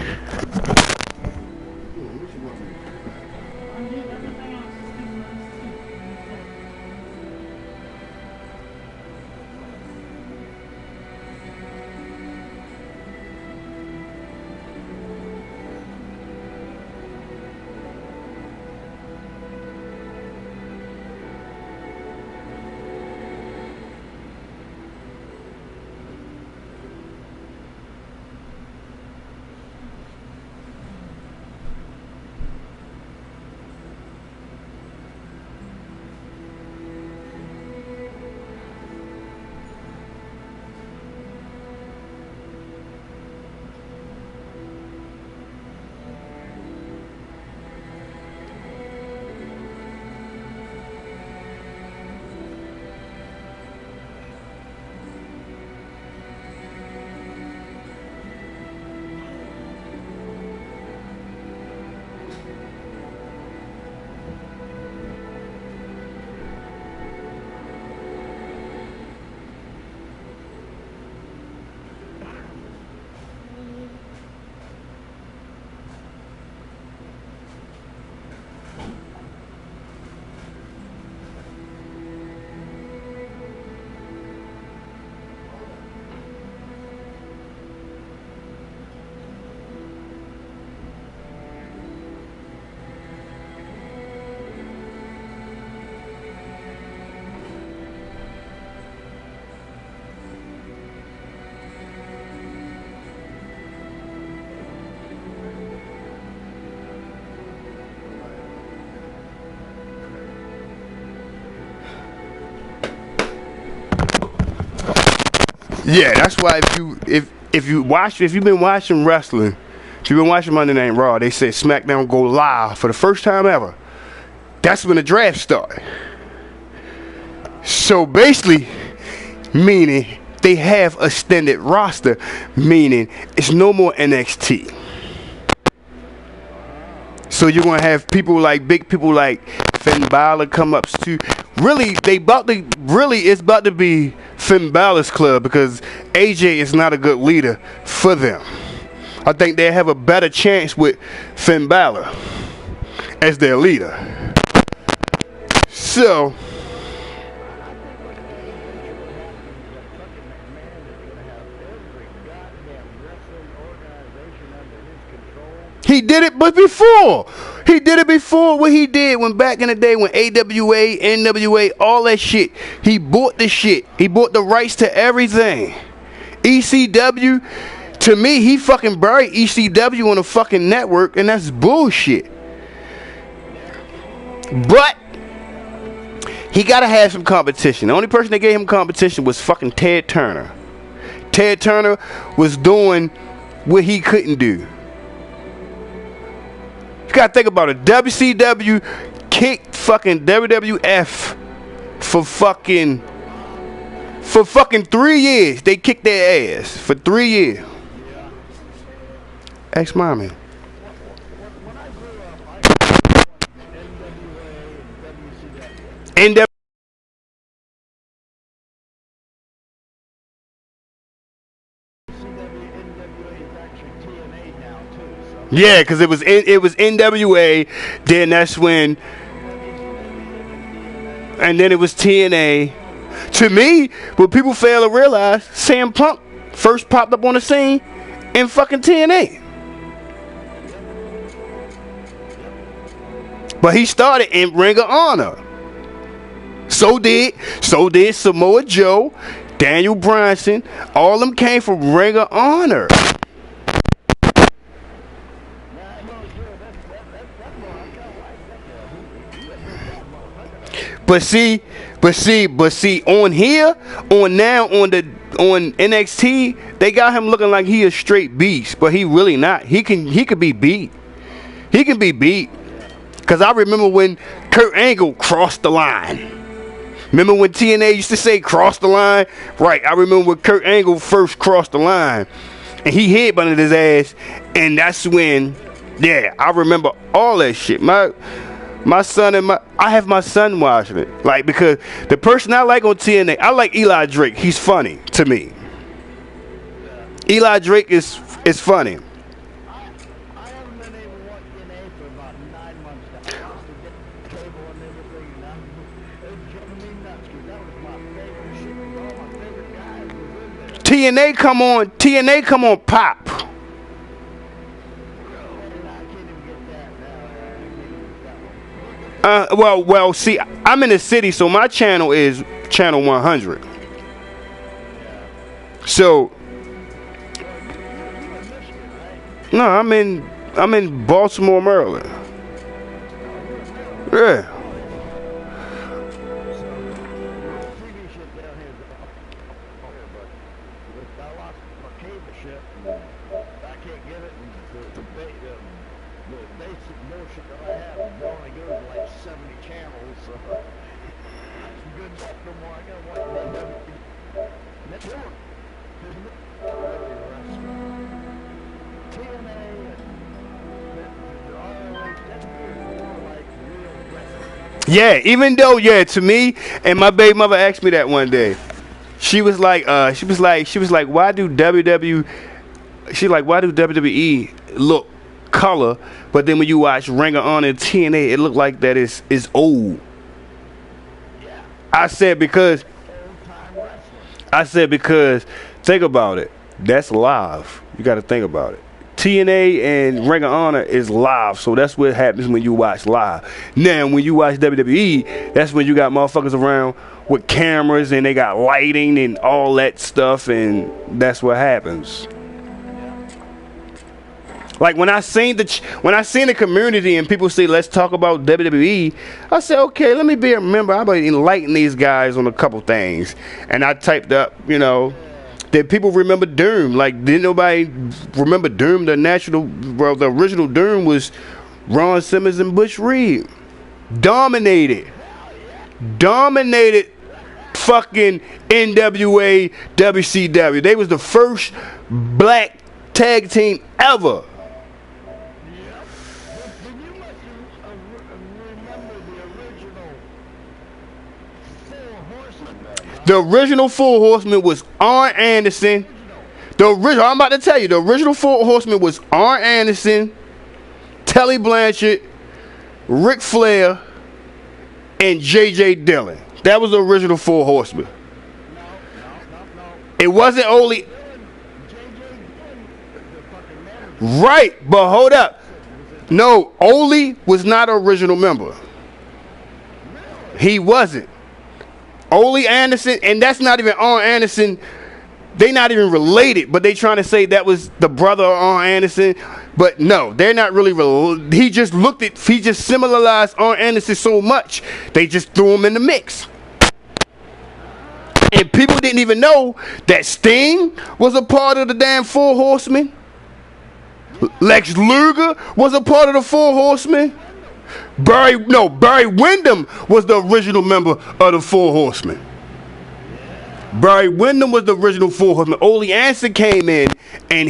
Yeah, that's why if you've been watching wrestling, if you've been watching Monday Night Raw, they said SmackDown go live for the first time ever. That's when the draft started. So basically, meaning they have a extended roster, meaning it's no more NXT. So you're gonna have big people like Finn Balor come up to it's about to be Finn Balor's club because AJ is not a good leader for them. I think they have a better chance with Finn Balor. as their leader. So he did it, but before. He did it before what he did when back in the day when AWA, NWA, all that shit. He bought the shit. He bought the rights to everything. ECW, to me, he fucking buried ECW on a fucking network, and that's bullshit. But he gotta have some competition. The only person that gave him competition was fucking Ted Turner. Ted Turner was doing what he couldn't do. You gotta think about it. WCW kicked fucking WWF for fucking 3 years. They kicked their ass for 3 years. Ask mommy. NWA. Yeah, because it was NWA, then that's when, and then it was TNA. To me, what people fail to realize, CM Punk first popped up on the scene in fucking TNA. But he started in Ring of Honor. So did Samoa Joe, Daniel Bryanson. All of them came from Ring of Honor. But see, on NXT, they got him looking like he a straight beast, but he really not. He could be beat. He can be beat. Cause I remember when Kurt Angle crossed the line. Remember when TNA used to say cross the line? Right. I remember when Kurt Angle first crossed the line, and he headbutted his ass, and that's when, yeah, I remember all that shit. My son and I have my son watching it. Like, because the person I like on TNA, I like Eli Drake. He's funny to me. Eli Drake is funny. I haven't been able to watch TNA for about 9 months now. I used to get the cable and everything, and it was driving me nuts, because that was my favorite shit. All my favorite guys was in there. TNA come on Pop. Well, see, I'm in the city, so my channel is channel 100. So, no, I'm in Baltimore, Maryland. Yeah. Yeah, even though, yeah, to me, and my baby mother asked me that one day. She was like, why do WWE look color, but then when you watch Ring of Honor and TNA, it looked like that is old. I said because think about it. That's live. You got to think about it. TNA and Ring of Honor is live, so that's what happens when you watch live. Now, when you watch WWE, that's when you got motherfuckers around with cameras and they got lighting and all that stuff, and that's what happens. Like when I seen the community and people say, let's talk about WWE, I said, okay, let me be a member. I'm going to enlighten these guys on a couple things. And I typed up, that people remember Doom. Like, didn't nobody remember Doom? The original Doom was Ron Simmons and Bush Reed. Dominated fucking NWA, WCW. They was the first black tag team ever. The original Four Horsemen was Arn Anderson. I'm about to tell you, the original Four Horsemen was Arn Anderson, Tully Blanchard, Ric Flair, and J.J. Dillon. That was the original Four Horsemen. It wasn't only... Right, but hold up. No, Ole was not an original member. He wasn't. Ole Anderson, and that's not even Arn Anderson. They not even related, but they trying to say that was the brother of Arn Anderson. But no, they're not really related. He just similarized Arn Anderson so much, they just threw him in the mix. And people didn't even know that Sting was a part of the damn Four Horsemen. Lex Luger was a part of the Four Horsemen. Barry Windham was the original member of the Four Horsemen. Barry Windham was the original Four Horsemen. Ole Anderson came in, and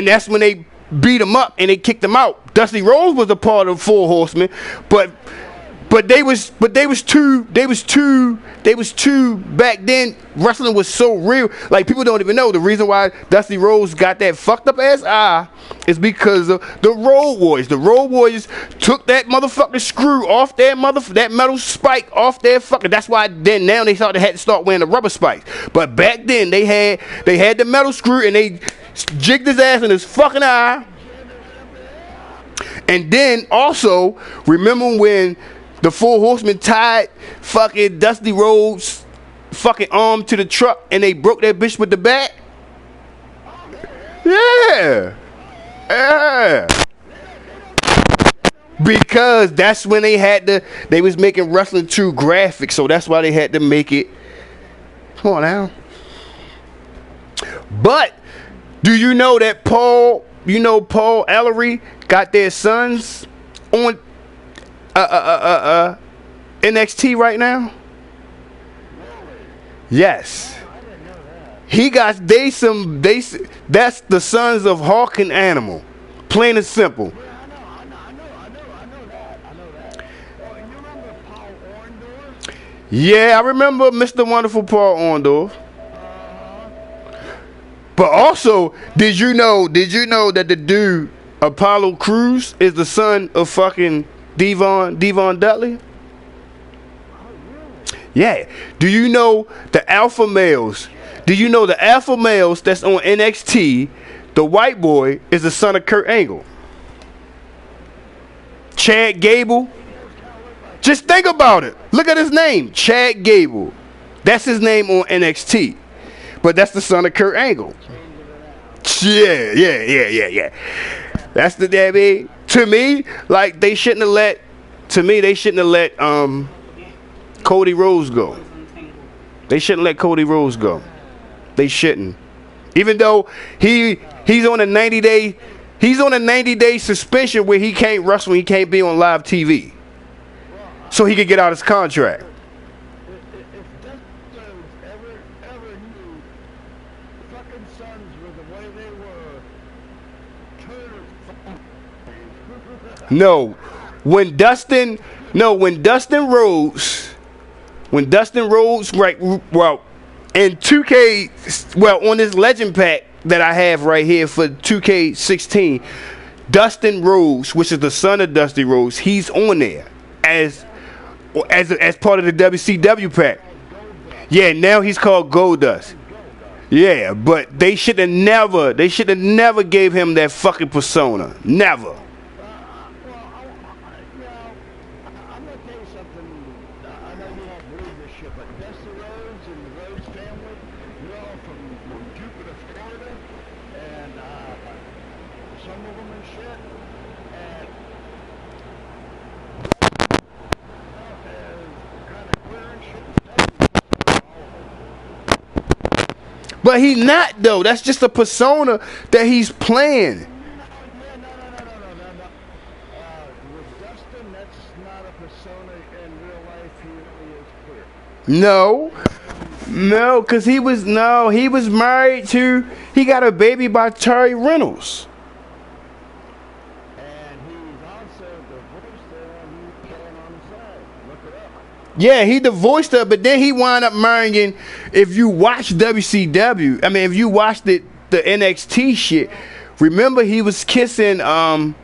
that's when they beat him up and they kicked him out. Dusty Rhodes was a part of the Four Horsemen, but they was too back then. Wrestling was so real, like people don't even know the reason why Dusty Rhodes got that fucked up ass eye is because of the Road Warriors. The Road Warriors took that motherfucking screw off that metal spike off their fucking. That's why then now they had to start wearing the rubber spikes. But back then they had the metal screw and they jigged his ass in his fucking eye. And then also remember when the Four Horsemen tied fucking Dusty Rhodes' fucking arm to the truck and they broke that bitch with the bat? Yeah. Because that's when they was making wrestling too graphic, so that's why they had to make it. Come on now. But do you know that Paul Ellery got their sons on NXT right now? Yes. He got that's the sons of Hawk and Animal. Plain and simple. I know that. Oh, you remember Paul Orndorff? Yeah, I remember Mr. Wonderful Paul Orndorff. But also, did you know that the dude Apollo Crews is the son of fucking Devon Dudley? Yeah. Do you know the alpha males? Do you know the alpha males that's on NXT? The white boy is the son of Kurt Angle. Chad Gable. Just think about it. Look at his name, Chad Gable. That's his name on NXT. But that's the son of Kurt Angle. Yeah. That's the Debbie. To me, like they shouldn't have let Cody Rhodes go. They shouldn't let Cody Rhodes go. They shouldn't. Even though he's on a 90-day suspension where he can't wrestle, he can't be on live TV. So he could get out his contract. If Dusty Rhodes ever knew fucking sons were the way they were, No. When Dustin Rhodes, right, well, in 2K, well, on this legend pack that I have right here for 2K16, Dustin Rhodes, which is the son of Dusty Rhodes, he's on there as part of the WCW pack. Yeah, now he's called Goldust. Yeah, but they should have never gave him that fucking persona. Never. I'm going to tell you something. I know you won't believe this shit, but Dusty Rhodes and the Rhodes family, they're all from Jupiter, Florida, and some of them and shit, and kind of clearing shit and But he's not, though. That's just a persona that he's playing. No. With Dustin, that's not a persona in real life. He is clear. No, because he was married to, he got a baby by Terry Reynolds. And he's also divorced her and he's killing on the side. Look it up. Yeah, he divorced her, but then he wound up marrying, if you watch WCW, I mean, if you watched the NXT shit, remember he was kissing, Well,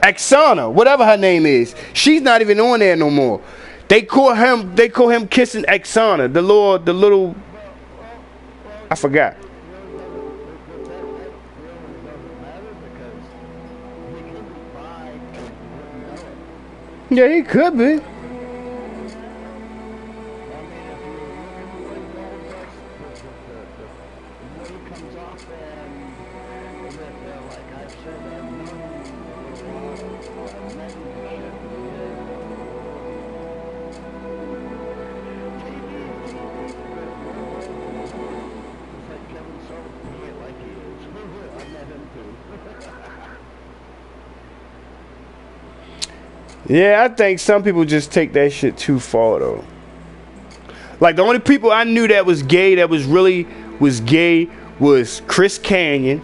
Oksana, whatever her name is. She's not even on there no more. They call him kissing Oksana, the little I forgot. Yeah, he could be. Yeah, I think some people just take that shit too far though. Like the only people I knew that was gay, that was really gay, was Chris Canyon,